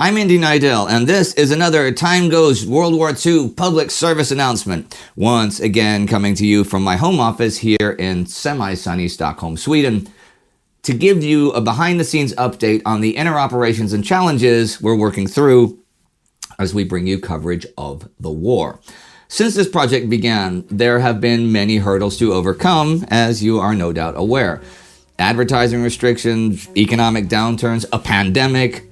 I'm Indy Neidell, and this is another TimeGhost World War II public service announcement. Once again, coming to you from my home office here in semi-sunny Stockholm, Sweden, to give you a behind-the-scenes update on the inner operations and challenges we're working through as we bring you coverage of the war. Since this project began, there have been many hurdles to overcome, as you are no doubt aware. Advertising restrictions, economic downturns, a pandemic,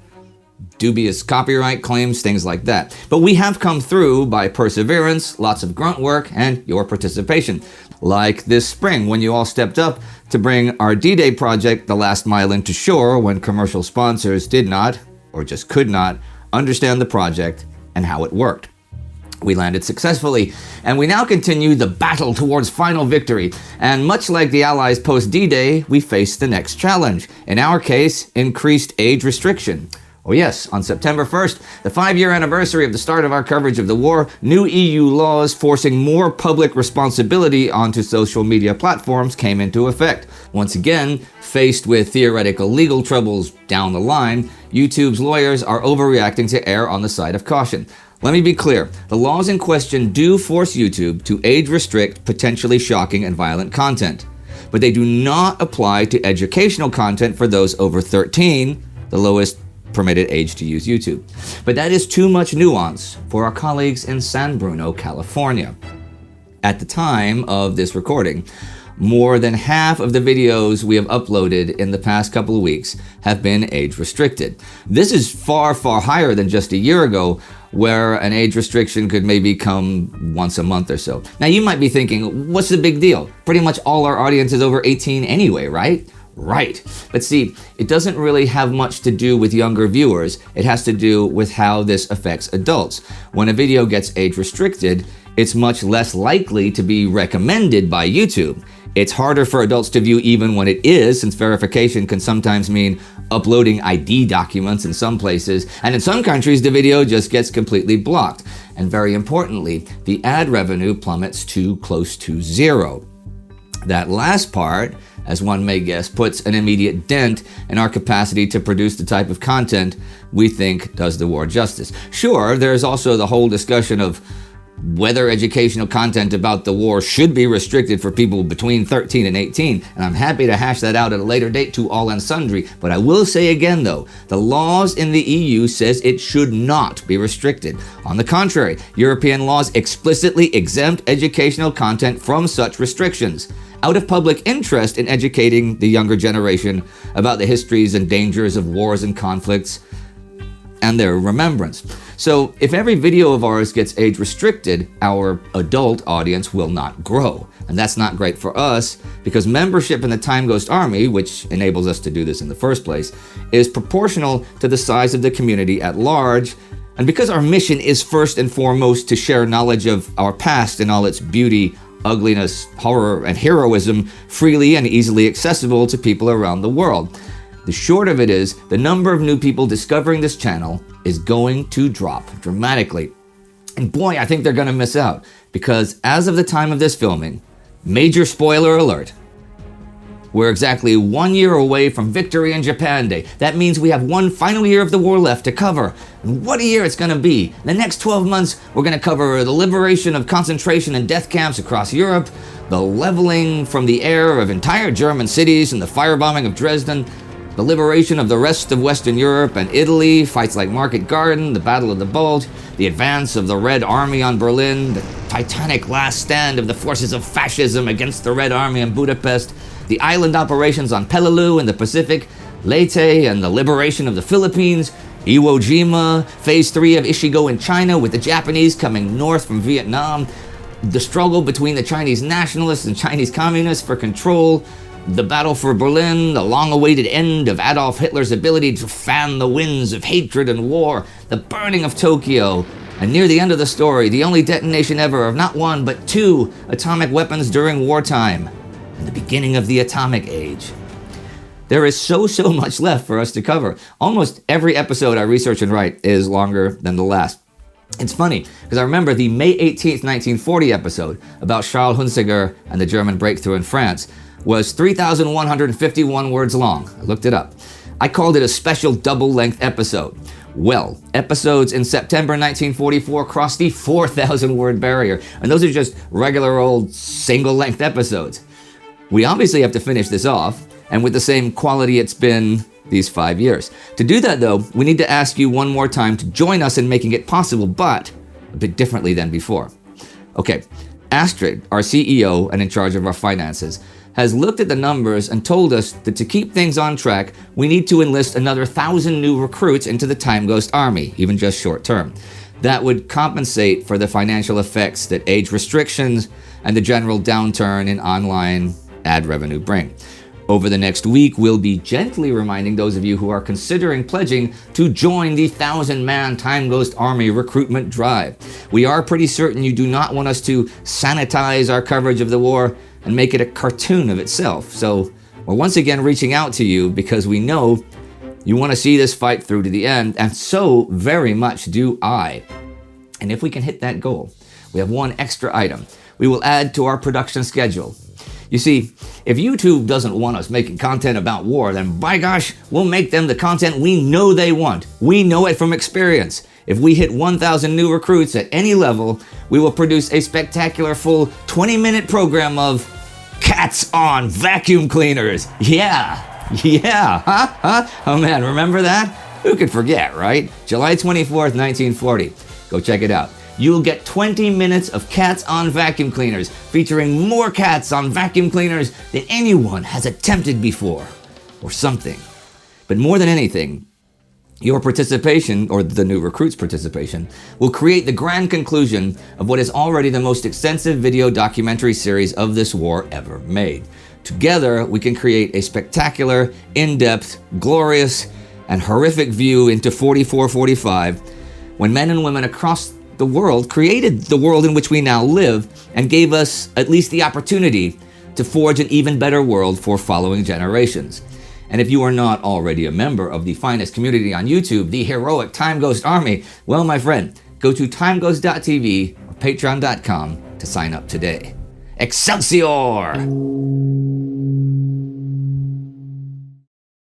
dubious copyright claims, things like that. But we have come through by perseverance, lots of grunt work, and your participation. Like this spring when you all stepped up to bring our D-Day project the last mile into shore when commercial sponsors did not, or just could not, understand the project and how it worked. We landed successfully, and we now continue the battle towards final victory. And much like the Allies post D-Day, we face the next challenge. In our case, increased age restriction. Oh yes, on September 1st, the 5-year anniversary of the start of our coverage of the war, new EU laws forcing more public responsibility onto social media platforms came into effect. Once again, faced with theoretical legal troubles down the line, YouTube's lawyers are overreacting to err on the side of caution. Let me be clear, the laws in question do force YouTube to age restrict potentially shocking and violent content, but they do not apply to educational content for those over 13, the lowest permitted age to use YouTube. But that is too much nuance for our colleagues in San Bruno, California. At the time of this recording, more than half of the videos we have uploaded in the past couple of weeks have been age restricted. This is far, far higher than just a year ago, where an age restriction could maybe come once a month or so. Now you might be thinking, what's the big deal? Pretty much all our audience is over 18 anyway, right? Right. But see, it doesn't really have much to do with younger viewers. It has to do with how this affects adults. When a video gets age restricted, it's much less likely to be recommended by YouTube. It's harder for adults to view even when it is, since verification can sometimes mean uploading ID documents in some places, and in some countries the video just gets completely blocked. And very importantly, the ad revenue plummets to close to zero. That last part, as one may guess, puts an immediate dent in our capacity to produce the type of content we think does the war justice. Sure, there's also the whole discussion of whether educational content about the war should be restricted for people between 13 and 18, and I'm happy to hash that out at a later date to all and sundry. But I will say again though, the laws in the EU says it should not be restricted. On the contrary, European laws explicitly exempt educational content from such restrictions, out of public interest in educating the younger generation about the histories and dangers of wars and conflicts and their remembrance. So if every video of ours gets age restricted, our adult audience will not grow. And that's not great for us, because membership in the TimeGhost Army, which enables us to do this in the first place, is proportional to the size of the community at large. And because our mission is first and foremost to share knowledge of our past in all its beauty, ugliness, horror, and heroism freely and easily accessible to people around the world. The short of it is, the number of new people discovering this channel is going to drop dramatically. And boy, I think they're gonna miss out, because as of the time of this filming, major spoiler alert, we're exactly 1 year away from Victory in Japan Day. That means we have one final year of the war left to cover. And what a year it's gonna be. In the next 12 months, we're gonna cover the liberation of concentration and death camps across Europe, the leveling from the air of entire German cities and the firebombing of Dresden, the liberation of the rest of Western Europe and Italy, fights like Market Garden, the Battle of the Bulge, the advance of the Red Army on Berlin, the titanic last stand of the forces of fascism against the Red Army in Budapest, the island operations on Peleliu in the Pacific, Leyte and the liberation of the Philippines, Iwo Jima, Phase 3 of Ishigo in China with the Japanese coming north from Vietnam, the struggle between the Chinese nationalists and Chinese communists for control, the battle for Berlin, the long-awaited end of Adolf Hitler's ability to fan the winds of hatred and war, the burning of Tokyo, and near the end of the story, the only detonation ever of not one but 2 atomic weapons during wartime, and the beginning of the atomic age. There is so much left for us to cover. Almost every episode I research and write is longer than the last. It's funny, because I remember the May 18th, 1940 episode about Charles Hunziker and the German breakthrough in France was 3,151 words long. I looked it up. I called it a special double-length episode. Well, episodes in September 1944 crossed the 4,000 word barrier, and those are just regular old single-length episodes. We obviously have to finish this off, and with the same quality it's been these 5 years. To do that though, we need to ask you one more time to join us in making it possible, but a bit differently than before. Okay, Astrid, our CEO and in charge of our finances, has looked at the numbers and told us that to keep things on track, we need to enlist another 1,000 new recruits into the TimeGhost army, even just short term. That would compensate for the financial effects that age restrictions and the general downturn in online ad revenue bring. Over the next week, we'll be gently reminding those of you who are considering pledging to join the 1,000-man TimeGhost Army recruitment drive. We are pretty certain you do not want us to sanitize our coverage of the war and make it a cartoon of itself. So we're once again reaching out to you because we know you want to see this fight through to the end, and so very much do I. And if we can hit that goal, we have one extra item we will add to our production schedule. You see, if YouTube doesn't want us making content about war, then by gosh, we'll make them the content we know they want. We know it from experience. If we hit 1,000 new recruits at any level, we will produce a spectacular full 20-minute program of cats on vacuum cleaners. Yeah, huh? Oh man, remember that? Who could forget, right? July 24th, 1940. Go check it out. You'll get 20 minutes of cats on vacuum cleaners, featuring more cats on vacuum cleaners than anyone has attempted before, or something. But more than anything, your participation, or the new recruits' participation, will create the grand conclusion of what is already the most extensive video documentary series of this war ever made. Together, we can create a spectacular, in-depth, glorious, and horrific view into 44-45, when men and women across the world created the world in which we now live and gave us at least the opportunity to forge an even better world for following generations. And if you are not already a member of the finest community on YouTube, the heroic TimeGhost Army, well, my friend, go to timeghost.tv or patreon.com to sign up today. Excelsior!